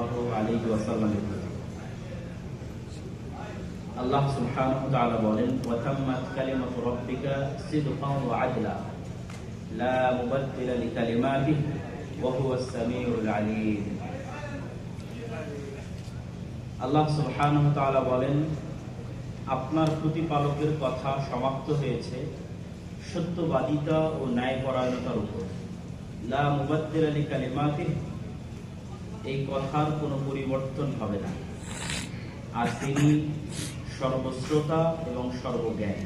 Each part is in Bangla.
সাল্লাল্লাহু আলাইহি ওয়াসাল্লামের প্রতি। আল্লাহ সুবহানাহু ওয়া তাআলা বলেন, ওয়া তাম্মাত কালিমাতু রাব্বিকা সিদকান ওয়া আদলা লা মুবাদদিলা লিকালিমাতিহি ওয়া হুয়াস সামিউল আলীম। আল্লাহ সুবহানাহু ওয়া তাআলা বলেন, আপনার প্রতিপালকের কথা সমাপ্ত হয়েছে সত্যবাদিতা ও ন্যায়পরায়ণতার উপর। লা মুবাদদিলা লিকালিমাতিহি, এই কথার কোনো পরিবর্তন হবে না। আর তিনি সর্বশ্রোতা এবং সর্বজ্ঞানী।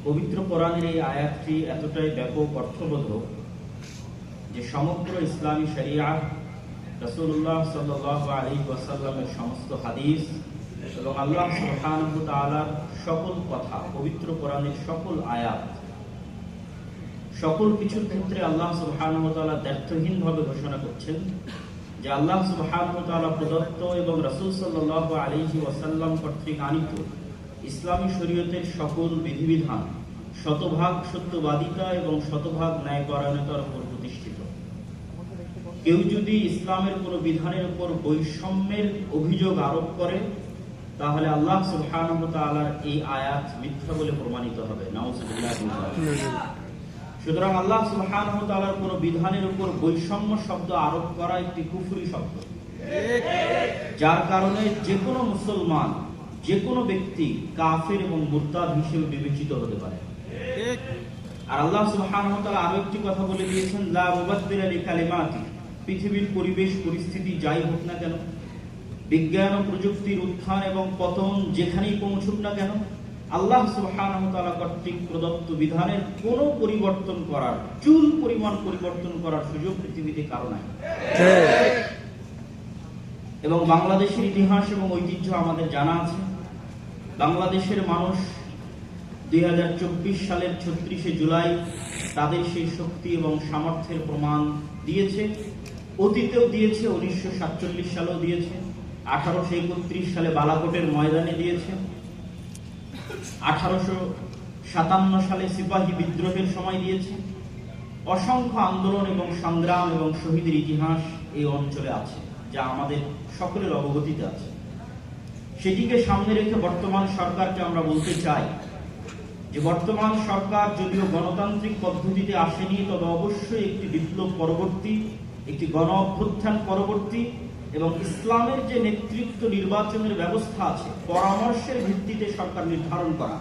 পবিত্র কোরআনের এই আয়াতটি এতটাই ব্যাপক অর্থবোধক যে সমগ্র ইসলামী শরিয়াহ, রাসূলুল্লাহ সাল্লাল্লাহু আলাইহি ওয়াসাল্লামের সমস্ত হাদিস এবং আল্লাহ সুবহানাহু ওয়া তাআলার সকল কথা, পবিত্র কোরআনের সকল আয়াত, সকল কিছুর ক্ষেত্রে আল্লাহ সুবহানাহু ওয়া তাআলা দ্ব্যর্থহীনভাবে ঘোষণা করছেন যে আল্লাহ সুবহানাহু ওয়া তাআলা প্রদত্ত এবং রাসূল সাল্লাল্লাহু আলাইহি ওয়াসাল্লাম কর্তৃক আনিত ইসলামী শরীয়তের সকল বিধিবিধান শতভাগ সত্যবাদিতা এবং শতভাগ ন্যায়পরায়ণতার উপর প্রতিষ্ঠিত। কেউ যদি ইসলামের কোনো বিধানের উপর বৈষম্যের অভিযোগ আরোপ করে, তাহলে আল্লাহ সুবহানাহু ওয়া তাআলার এই আয়াত মিথ্যা বলে প্রমাণিত হবে। নাউযুবিল্লাহ। সুতরাং আল্লাহ সুবহানাহু ওয়া তাআলার কোনো বিধানের উপর বৈষম্য শব্দ আরোপ করা একটি কুফরি শব্দ, যার কারণে যে কোনো মুসলমান, যে কোনো ব্যক্তি কাফের এবং মুরতাদ হিসেবে বিবেচিত হতে পারে। আর আল্লাহ সুবহানাহু ওয়া তাআলা আরো একটি কথা বলে দিয়েছেন, লা মুবাদদিলা লিকালিমাতিহি, পৃথিবীর পরিবেশ পরিস্থিতি যাই হোক না কেন, বিজ্ঞান ও প্রযুক্তির উত্থান এবং পতন যেখানেই পৌঁছুক না কেন, আল্লাহ সুবহানাহু ওয়া তাআলা কর্তৃক প্রদত্ত বিধানের কোনো পরিবর্তন করার, চুল পরিমাণ পরিবর্তন করার সুযোগ পৃথিবীতে কারো নাই। এবং বাংলাদেশের ইতিহাস এবং ঐতিহ্য আমাদের জানা আছে। বাংলাদেশের মানুষ 2024 সালের 36শে জুলাই তাদের সেই শক্তি এবং সামর্থ্যের প্রমাণ দিয়েছে। অতীতেও দিয়েছে, 1947 সালেও দিয়েছে, 1831 সালে বালাকোটের ময়দানে দিয়েছে, 1857 সালে সিপাহী বিদ্রোহের সময় দিয়েছে। অসংখ্য আন্দোলন এবং সংগ্রাম এবং শহীদের ইতিহাস এই অঞ্চলে আছে, যা আমাদের সকলের অবগতিতে আছে। সেটিকে সামনে রেখে বর্তমান সরকারকে আমরা বলতে চাই যে বর্তমান সরকার যদিও গণতান্ত্রিক পদ্ধতিতে আসেনি, তবে অবশ্যই একটি বিপ্লব পরবর্তী, একটি গণ অভ্যুত্থান পরবর্তী এবং ইসলামের যে নেতৃত্ব নির্বাচনের ব্যবস্থা আছে, পরামর্শের ভিত্তিতে সরকার নির্ধারণ করা,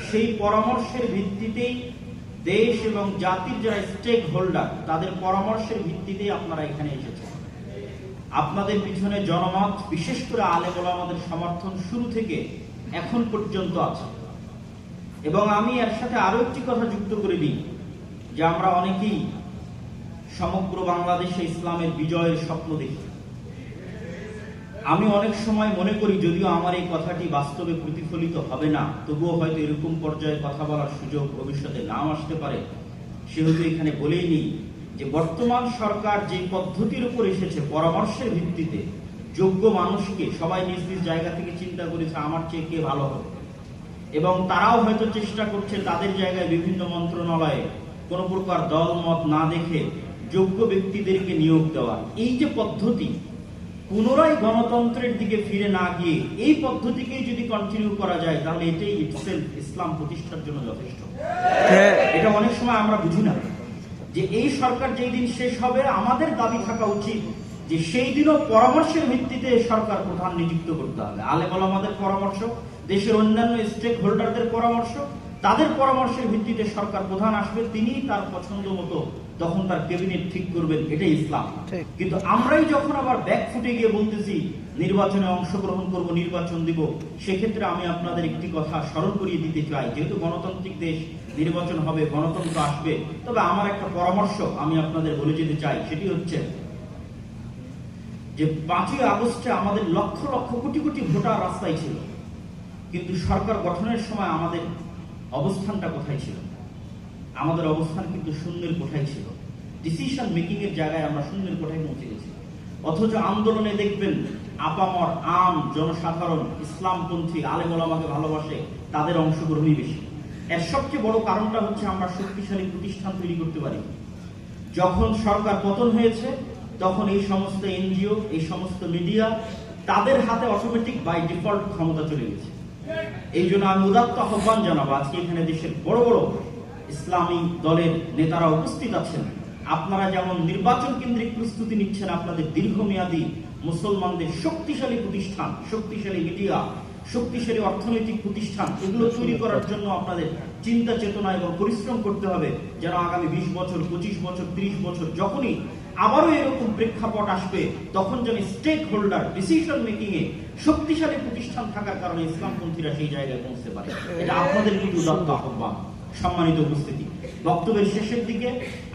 সেই পরামর্শের ভিত্তিতেই দেশ এবং জাতির যারা স্টেক হোল্ডার, তাদের পরামর্শের ভিত্তিতেই আপনারা এখানে এসেছেন। আপনাদের পিছনে জনমত, বিশেষ করে আলেম ওলামাদের সমর্থন শুরু থেকে এখন পর্যন্ত আছে। এবং আমি এর সাথে আরো একটি কথা যুক্ত করে দিই যে আমরা অনেকেই সমগ্র বাংলাদেশে ইসলামের বিজয়ের স্বপ্ন দেখি। আমি অনেক সময় মনে করি, যদিও আমার এই কথাটি বাস্তবে প্রতিফলিত হবে না, তবুও হয়তো এরকম পর্যায়ে কথা বলার সুযোগ ভবিষ্যতে নাও আসতে পারে, সেহেতু এখানে বলেই নিই যে বর্তমান সরকার যে পদ্ধতির উপর এসেছে, পরামর্শের ভিত্তিতে যোগ্য মানুষকে, সবাই নিজ নিজ জায়গা থেকে চিন্তা করেছে আমার চেয়ে কে ভালো হবে, এবং তারাও হয়তো চেষ্টা করছে তাদের জায়গায় বিভিন্ন মন্ত্রণালয়ে কোনো প্রকার দল মত না দেখে যোগ্য ব্যক্তিদেরকে নিয়োগ দেওয়া। এই যে পদ্ধতি, পুনরায় গণতন্ত্রের দিকে ফিরে না গিয়ে এই পদ্ধতিকেই যদি কন্টিনিউ করা যায়, তাহলে এটাই ইটসেলফ ইসলাম প্রতিষ্ঠার জন্য যথেষ্ট। এটা অনেক সময় আমরা বুঝি না যে এই সরকার যেই দিন শেষ হবে, আমাদের দাবি থাকা উচিত যে সেই দিনও পরামর্শের ভিত্তিতে সরকার প্রধান নিযুক্ত করতে হবে। আলেম ওলামাদের পরামর্শ, দেশের অন্যান্য স্টেক হোল্ডারদের পরামর্শ, তাদের পরামর্শের ভিত্তিতে সরকার প্রধান আসবে, তিনি তার পছন্দ মতো তখন তার ক্যাবিনেট ঠিক করবেন। এটাই ইসলাম। কিন্তু আমরাই যখন আবার ব্যাক ফুটে গিয়ে বলতেছি নির্বাচনে অংশগ্রহণ করব, নির্বাচন দিব, সেক্ষেত্রে আমি আপনাদের একটি কথা স্মরণ করিয়ে দিতে চাই, যেহেতু গণতান্ত্রিক দেশ, নির্বাচন হবে, গণতন্ত্র আসবে, তবে আমার একটা পরামর্শ আমি আপনাদের বলে যেতে চাই। সেটি হচ্ছে যে 5ই আগস্টে আমাদের লক্ষ লক্ষ কোটি কোটি ভোটার রাস্তায় ছিল, কিন্তু সরকার গঠনের সময় আমাদের অবস্থানটা কোথায় ছিল? আমাদের অবস্থান কিন্তু শূন্যের কোঠায় ছিল। ডিসিশন মেকিং এর জায়গায় আমরা শূন্যের কোঠায় পৌঁছে গেছি। অথচ আন্দোলনে দেখবেন আপামর আম জনসাধারণ, ইসলামপন্থী, আলেম ওলামাকে ভালোবাসে, তাদের অংশগ্রহণই বেশি। এর সবচেয়ে বড় কারণটা হচ্ছে আমরা শক্তিশালী প্রতিষ্ঠান তৈরি করতে পারি। যখন সরকার পতন হয়েছে, তখন এই সমস্ত এনজিও, এই সমস্ত মিডিয়া তাদের হাতে অটোমেটিক বাই ডিফল্ট ক্ষমতা চলে গেছে। এই জন্য আমি উদাত্ত আহ্বান জানাবো, আজকে এখানে দেশের বড় বড় ইসলামী দলের নেতারা উপস্থিত আছেন, আপনারা যেমন নির্বাচন কেন্দ্রিক প্রস্তুতি নিচ্ছেন, আপনাদের দীর্ঘমেয়াদী মুসলমানদের শক্তিশালী প্রতিষ্ঠান, শক্তিশালী মিডিয়া, শক্তিশালী অর্থনৈতিক প্রতিষ্ঠান, এগুলো তৈরি করার জন্য আপনাদের চিন্তা চেতনা এবং পরিশ্রম করতে হবে, যেন আগামী 20 বছর, 25 বছর, 30 বছর যখনই আবারও এরকম প্রেক্ষাপট আসবে, তখন যেন স্টেক হোল্ডার ডিসিশন মেকিং এ শক্তিশালী প্রতিষ্ঠান থাকার কারণে ইসলামপন্থীরা সেই জায়গায় পৌঁছতে পারে। এটা আপনাদের প্রতি উদাত্ত আহ্বান। সম্মানিত উপস্থিতি, বক্তব্যের শেষের দিকে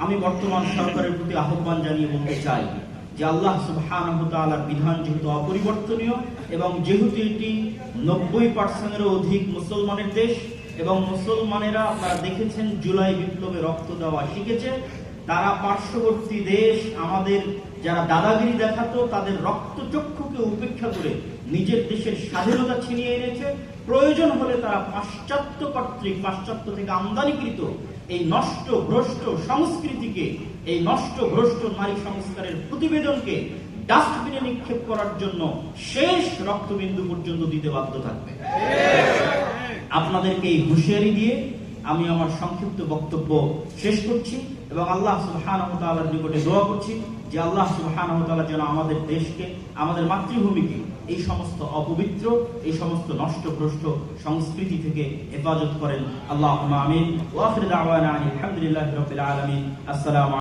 আমি বর্তমান সরকারের প্রতি আহ্বান জানিয়ে বলতে চাই যে আল্লাহ সুবহানাহু ওয়া তাআলার বিধান যেহেতু অপরিবর্তনীয় এবং যেহেতু এটি 90%-এরও অধিক মুসলমানের দেশ এবং মুসলমানেরা আপনারা দেখেছেন জুলাই বিপ্লবে রক্ত দেওয়া শিখেছে, তারা পার্শ্ববর্তী দেশ আমাদের যারা দাদাগিরি দেখাতো তাদের রক্তচক্ষুকে উপেক্ষা করে নিজের দেশের স্বাধীনতা ছিনিয়ে এনেছে। প্রয়োজন হলে তারা পাশ্চাত্য কর্তৃক, পাশ্চাত্য থেকে আমদানিকৃত এই নষ্ট ভ্রষ্ট সংস্কৃতিকে, এই নষ্ট ভ্রষ্ট নারী সংস্কারের প্রতিবেদনকে ডাস্টবিনে নিক্ষেপ করার জন্য শেষ রক্তবিন্দু পর্যন্ত দিতে বাধ্য থাকবে। আপনাদেরকে এই হুঁশিয়ারি দিয়ে আমি আমার সংক্ষিপ্ত বক্তব্য শেষ করছি এবং আল্লাহ সুবহানাহু ওয়া তাআলার নিকটে দোয়া করছি যে আল্লাহ সুবহানাহু ওয়া তাআলা যেন আমাদের দেশকে, আমাদের মাতৃভূমিকে এই সমস্ত অপবিত্র, এই সমস্ত নষ্টভ্রষ্ট সংস্কৃতি থেকে হেফাজত করেন। আল্লাহুম্মা আমিন। ওয়া আখিরু দাওয়ানা আলহামদুলিল্লাহি রাব্বিল আলামিন। আসসালামু